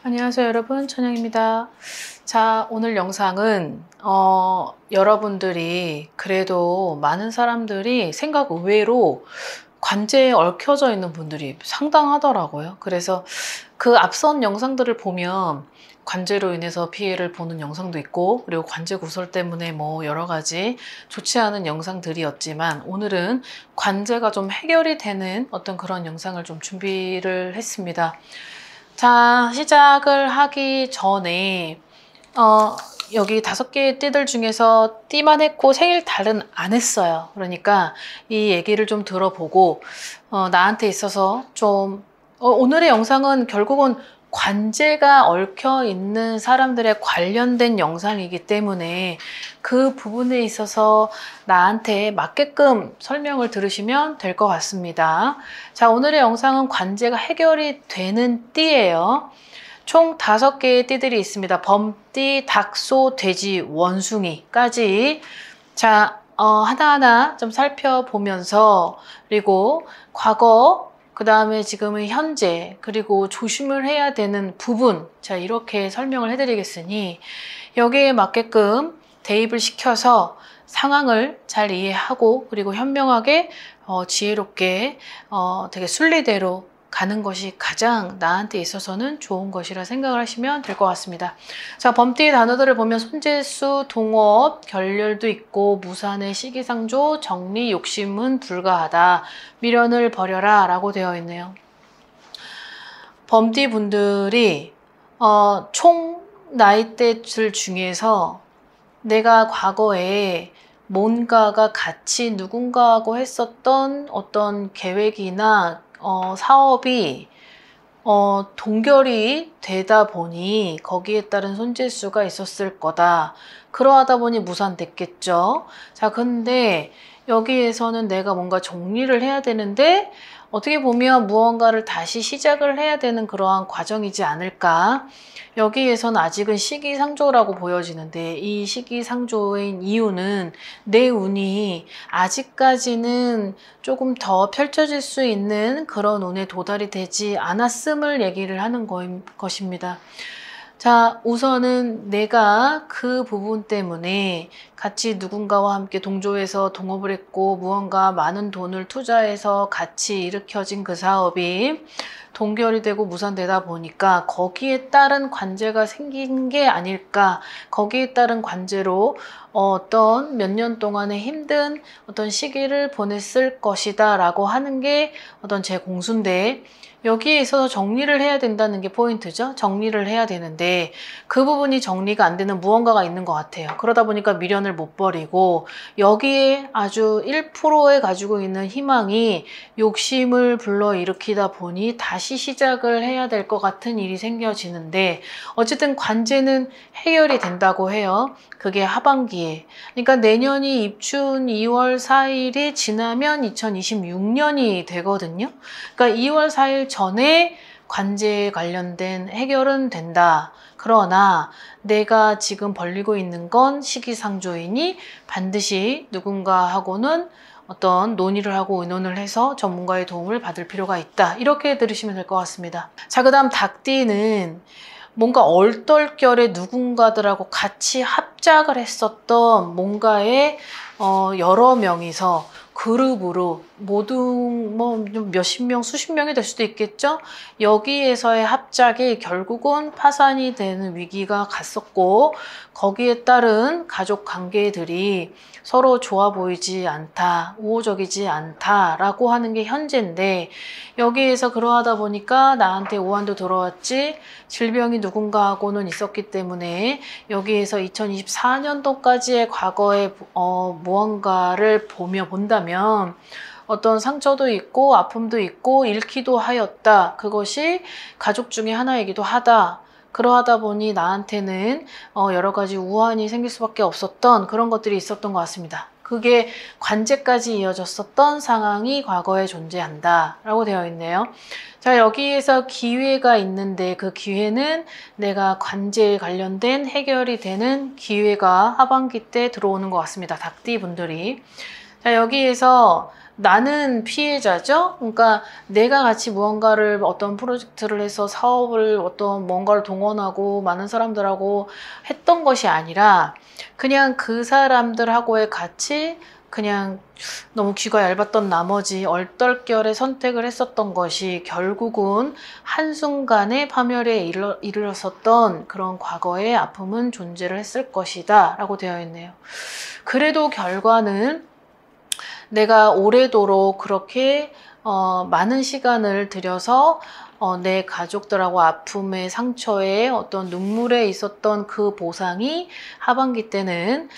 안녕하세요 여러분, 천영입니다. 자, 오늘 영상은 여러분들이 그래도 많은 사람들이 생각 의외로 관제에 얽혀져 있는 분들이 상당하더라고요. 그래서 그 앞선 영상들을 보면 관제로 인해서 피해를 보는 영상도 있고, 그리고 관제 구설 때문에 뭐 여러 가지 좋지 않은 영상들이었지만, 오늘은 관제가 좀 해결이 되는 어떤 그런 영상을 좀 준비를 했습니다. 자, 시작을 하기 전에 여기 5개의 띠들 중에서 띠만 했고 생일 달은 안 했어요. 그러니까 이 얘기를 좀 들어보고 나한테 있어서 좀 오늘의 영상은 결국은 관제가 얽혀 있는 사람들에 관련된 영상이기 때문에 그 부분에 있어서 나한테 맞게끔 설명을 들으시면 될 것 같습니다. 자, 오늘의 영상은 관제가 해결이 되는 띠예요. 총 5개의 띠들이 있습니다. 범띠, 닭소, 돼지, 원숭이까지. 자, 하나하나 좀 살펴보면서, 그리고 과거, 그 다음에 지금의 현재, 그리고 조심을 해야 되는 부분, 자, 이렇게 설명을 해드리겠으니 여기에 맞게끔 대입을 시켜서 상황을 잘 이해하고, 그리고 현명하게 지혜롭게 되게 순리대로 가는 것이 가장 나한테 있어서는 좋은 것이라 생각을 하시면 될 것 같습니다. 자, 범띠의 단어들을 보면 손재수, 동업, 결렬도 있고, 무산의 시기상조, 정리, 욕심은 불가하다, 미련을 버려라 라고 되어 있네요. 범띠 분들이 총 나이대들 중에서 내가 과거에 뭔가가 같이 누군가하고 했었던 어떤 계획이나 사업이 동결이 되다 보니 거기에 따른 손재수가 있었을 거다. 그러하다 보니 무산됐겠죠. 자, 근데 여기에서는 내가 뭔가 정리를 해야 되는데 어떻게 보면 무언가를 다시 시작을 해야 되는 그러한 과정이지 않을까. 여기에서는 아직은 시기상조라고 보여지는데, 이 시기상조인 이유는 내 운이 아직까지는 조금 더 펼쳐질 수 있는 그런 운에 도달이 되지 않았음을 얘기를 하는 것입니다. 자, 우선은 내가 그 부분 때문에 같이 누군가와 함께 동조해서 동업을 했고, 무언가 많은 돈을 투자해서 같이 일으켜진 그 사업이 동결이 되고 무산되다 보니까 거기에 따른 관제가 생긴 게 아닐까. 거기에 따른 관제로 어떤 몇 년 동안의 힘든 어떤 시기를 보냈을 것이다 라고 하는 게 어떤 제 공수인데, 여기에 있어서 정리를 해야 된다는 게 포인트죠. 정리를 해야 되는데 그 부분이 정리가 안 되는 무언가가 있는 것 같아요. 그러다 보니까 미련을 못 버리고, 여기에 아주 1%에 가지고 있는 희망이 욕심을 불러일으키다 보니 다시 시작을 해야 될 것 같은 일이 생겨지는데, 어쨌든 관제는 해결이 된다고 해요. 그게 하반기에. 그러니까 내년이 입춘 2월 4일이 지나면 2026년이 되거든요. 그러니까 2월 4일 전에 관제에 관련된 해결은 된다. 그러나 내가 지금 벌리고 있는 건 시기상조이니 반드시 누군가하고는 어떤 논의를 하고 의논을 해서 전문가의 도움을 받을 필요가 있다. 이렇게 들으시면 될 것 같습니다. 자, 그 다음 닭띠는 뭔가 얼떨결에 누군가들하고 같이 합작을 했었던 뭔가의 여러 명이서 그룹으로 모두 뭐 몇십 명, 수십 명이 될 수도 있겠죠. 여기에서의 합작이 결국은 파산이 되는 위기가 갔었고, 거기에 따른 가족 관계들이 서로 좋아 보이지 않다, 우호적이지 않다라고 하는 게 현재인데, 여기에서 그러하다 보니까 나한테 오한도 들어왔지, 질병이 누군가하고는 있었기 때문에 여기에서 2024년도까지의 과거의 무언가를 본다면 어떤 상처도 있고 아픔도 있고 잃기도 하였다. 그것이 가족 중에 하나이기도 하다. 그러하다 보니 나한테는 여러 가지 우환이 생길 수밖에 없었던 그런 것들이 있었던 것 같습니다. 그게 관제까지 이어졌었던 상황이 과거에 존재한다 라고 되어 있네요. 자, 여기에서 기회가 있는데 그 기회는 내가 관제에 관련된 해결이 되는 기회가 하반기 때 들어오는 것 같습니다. 닭띠 분들이. 자, 여기에서 나는 피해자죠. 그러니까 내가 같이 무언가를 어떤 프로젝트를 해서 사업을 어떤 뭔가를 동원하고 많은 사람들하고 했던 것이 아니라 그냥 그 사람들하고의 같이 그냥 너무 귀가 얇았던 나머지 얼떨결에 선택을 했었던 것이 결국은 한순간에 파멸에 이르렀었던 그런 과거의 아픔은 존재를 했을 것이다 라고 되어 있네요. 그래도 결과는 내가 오래도록 그렇게 많은 시간을 들여서 내 가족들하고 아픔의 상처에 어떤 눈물에 있었던 그 보상이 하반기 때는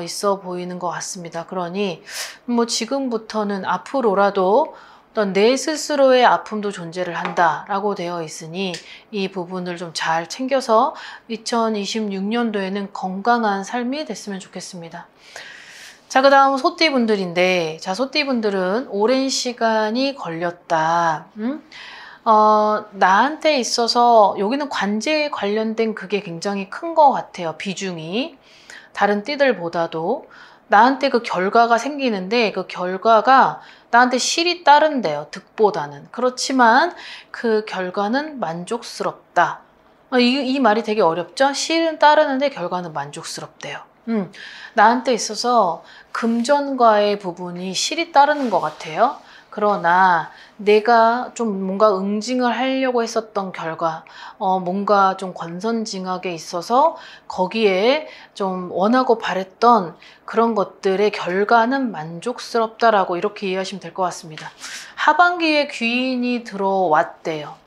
있어 보이는 것 같습니다. 그러니 뭐 지금부터는 앞으로라도 어떤 내 스스로의 아픔도 존재를 한다라고 되어 있으니 이 부분을 좀 잘 챙겨서 2026년도에는 건강한 삶이 됐으면 좋겠습니다. 자, 그 다음 소띠분들인데, 자, 소띠분들은 오랜 시간이 걸렸다. 나한테 있어서 여기는 관제에 관련된 그게 굉장히 큰 것 같아요. 비중이. 다른 띠들보다도. 나한테 그 결과가 생기는데 그 결과가 나한테 실이 따른대요. 득보다는. 그렇지만 그 결과는 만족스럽다. 이 말이 되게 어렵죠? 실은 따르는데 결과는 만족스럽대요. 나한테 있어서 금전과의 부분이 실이 따르는 것 같아요. 그러나 내가 좀 뭔가 응징을 하려고 했었던 결과, 뭔가 좀 권선징악에 있어서 거기에 좀 원하고 바랬던 그런 것들의 결과는 만족스럽다라고 이렇게 이해하시면 될 것 같습니다. 하반기에 귀인이 들어왔대요.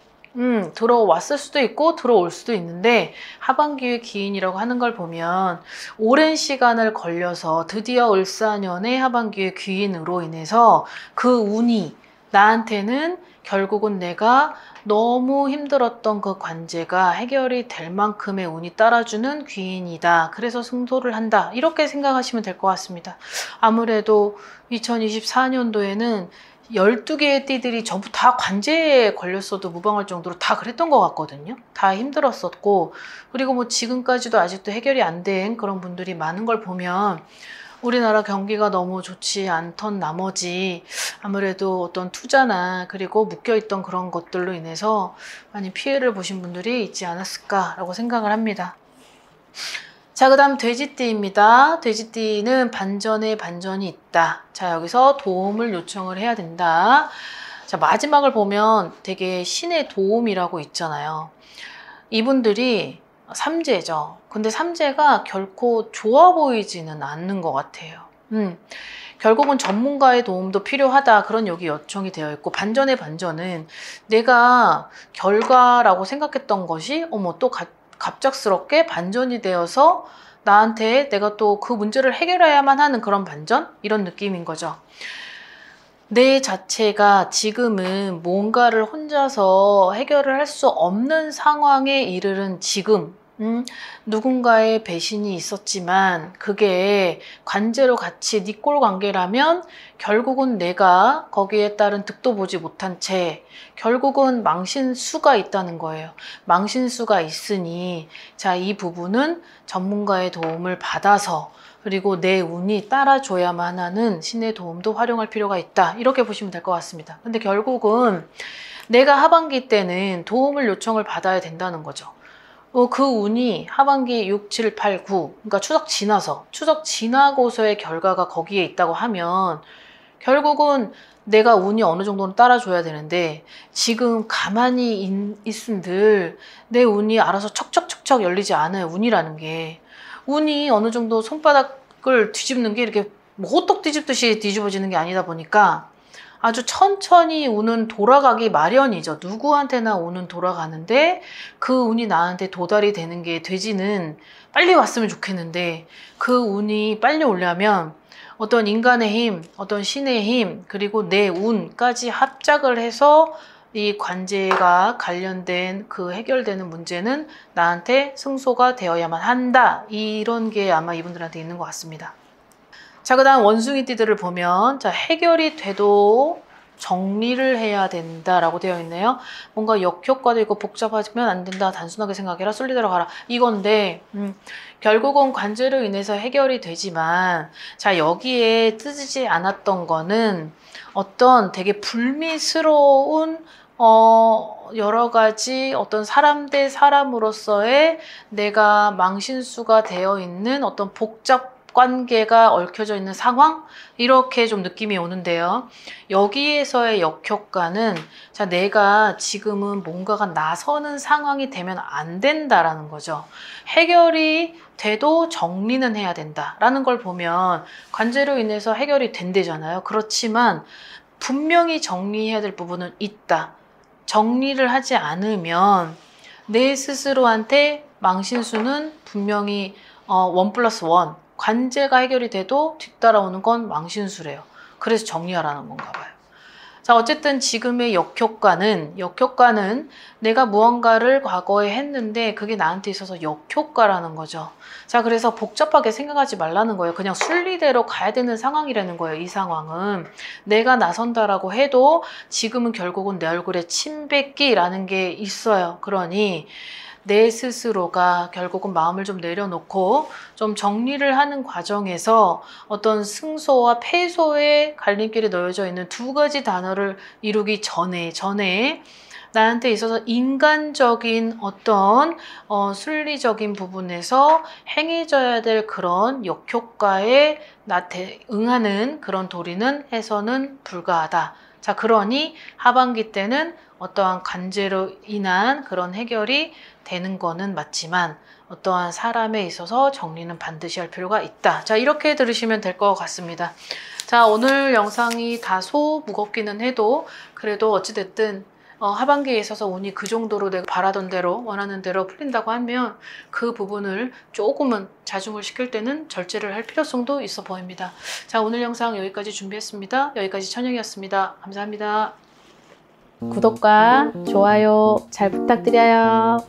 들어왔을 수도 있고 들어올 수도 있는데 하반기에 기인이라고 하는 걸 보면 오랜 시간을 걸려서 드디어 을사년의 하반기에 귀인으로 인해서 그 운이 나한테는 결국은 내가 너무 힘들었던 그 관제가 해결이 될 만큼의 운이 따라주는 귀인이다. 그래서 승소를 한다. 이렇게 생각하시면 될 것 같습니다. 아무래도 2024년도에는 12개의 띠들이 전부 다 관제에 걸렸어도 무방할 정도로 다 그랬던 것 같거든요. 다 힘들었었고, 그리고 뭐 지금까지도 아직도 해결이 안 된 그런 분들이 많은 걸 보면 우리나라 경기가 너무 좋지 않던 나머지 아무래도 어떤 투자나 그리고 묶여있던 그런 것들로 인해서 많이 피해를 보신 분들이 있지 않았을까라고 생각을 합니다. 자, 그 다음 돼지띠입니다. 돼지띠는 반전에 반전이 있다. 자, 여기서 도움을 요청을 해야 된다. 자, 마지막을 보면 되게 신의 도움이라고 있잖아요. 이분들이 삼재죠. 근데 삼재가 결코 좋아 보이지는 않는 것 같아요. 결국은 전문가의 도움도 필요하다. 그런 여기 요청이 되어 있고, 반전의 반전은 내가 결과라고 생각했던 것이 또 갑작스럽게 반전이 되어서 나한테 내가 또 그 문제를 해결해야만 하는 그런 반전? 이런 느낌인 거죠. 내 자체가 지금은 뭔가를 혼자서 해결을 할 수 없는 상황에 이르른 지금, 누군가의 배신이 있었지만 그게 관제로 같이 네 꼴 관계라면 결국은 내가 거기에 따른 득도 보지 못한 채 결국은 망신수가 있다는 거예요. 망신수가 있으니 자, 이 부분은 전문가의 도움을 받아서 그리고 내 운이 따라줘야만 하는 신의 도움도 활용할 필요가 있다. 이렇게 보시면 될 것 같습니다. 근데 결국은 내가 하반기 때는 도움을 요청을 받아야 된다는 거죠. 그 운이 하반기 6, 7, 8, 9 그러니까 추석 지나고서의 결과가 거기에 있다고 하면 결국은 내가 운이 어느 정도는 따라줘야 되는데 지금 가만히 있은들 내 운이 알아서 척척척척 열리지 않아요. 운이라는 게. 운이 어느 정도 손바닥을 뒤집는 게 이렇게 뭐 호떡 뒤집듯이 뒤집어지는 게 아니다 보니까 아주 천천히 운은 돌아가기 마련이죠. 누구한테나 운은 돌아가는데 그 운이 나한테 도달이 되는 게 돼지는 빨리 왔으면 좋겠는데 그 운이 빨리 오려면 어떤 인간의 힘, 어떤 신의 힘, 그리고 내 운까지 합작을 해서 이 관제가 관련된 그 해결되는 문제는 나한테 승소가 되어야만 한다. 이런 게 아마 이분들한테 있는 것 같습니다. 자, 그 다음 원숭이띠들을 보면 자, 해결이 돼도 정리를 해야 된다라고 되어 있네요. 뭔가 역효과도 있고 복잡하면 안 된다. 단순하게 생각해라. 순리대로 가라. 이건데 결국은 관제로 인해서 해결이 되지만 자 여기에 뜨지 않았던 거는 어떤 되게 불미스러운 여러 가지 어떤 사람 대 사람으로서의 내가 망신수가 되어 있는 어떤 복잡 관계가 얽혀져 있는 상황? 이렇게 좀 느낌이 오는데요. 여기에서의 역효과는 자, 내가 지금은 뭔가가 나서는 상황이 되면 안 된다라는 거죠. 해결이 돼도 정리는 해야 된다라는 걸 보면 관제로 인해서 해결이 된대잖아요. 그렇지만 분명히 정리해야 될 부분은 있다. 정리를 하지 않으면 내 스스로한테 망신수는 분명히 1+1 관제가 해결이 돼도 뒤따라오는 건 망신수래요. 그래서 정리하라는 건가 봐요. 자, 어쨌든 지금의 역효과는 내가 무언가를 과거에 했는데 그게 나한테 있어서 역효과라는 거죠. 자, 그래서 복잡하게 생각하지 말라는 거예요. 그냥 순리대로 가야 되는 상황이라는 거예요. 이 상황은 내가 나선다라고 해도 지금은 결국은 내 얼굴에 침 뱉기라는 게 있어요. 그러니 내 스스로가 결국은 마음을 좀 내려놓고 좀 정리를 하는 과정에서 어떤 승소와 패소의 갈림길에 놓여져 있는 두 가지 단어를 이루기 전에 나한테 있어서 인간적인 어떤 순리적인 부분에서 행해져야 될 그런 역효과에 응하는 그런 도리는 해서는 불가하다. 자, 그러니 하반기 때는 어떠한 관제로 인한 그런 해결이 되는 거는 맞지만 어떠한 사람에 있어서 정리는 반드시 할 필요가 있다. 자, 이렇게 들으시면 될 것 같습니다. 자, 오늘 영상이 다소 무겁기는 해도 그래도 어찌됐든 하반기에 있어서 운이 그 정도로 내가 바라던 대로 원하는 대로 풀린다고 하면 그 부분을 조금은 자중을 시킬 때는 절제를 할 필요성도 있어 보입니다. 자, 오늘 영상 여기까지 준비했습니다. 여기까지 천영이었습니다. 감사합니다. 구독과 좋아요 잘 부탁드려요.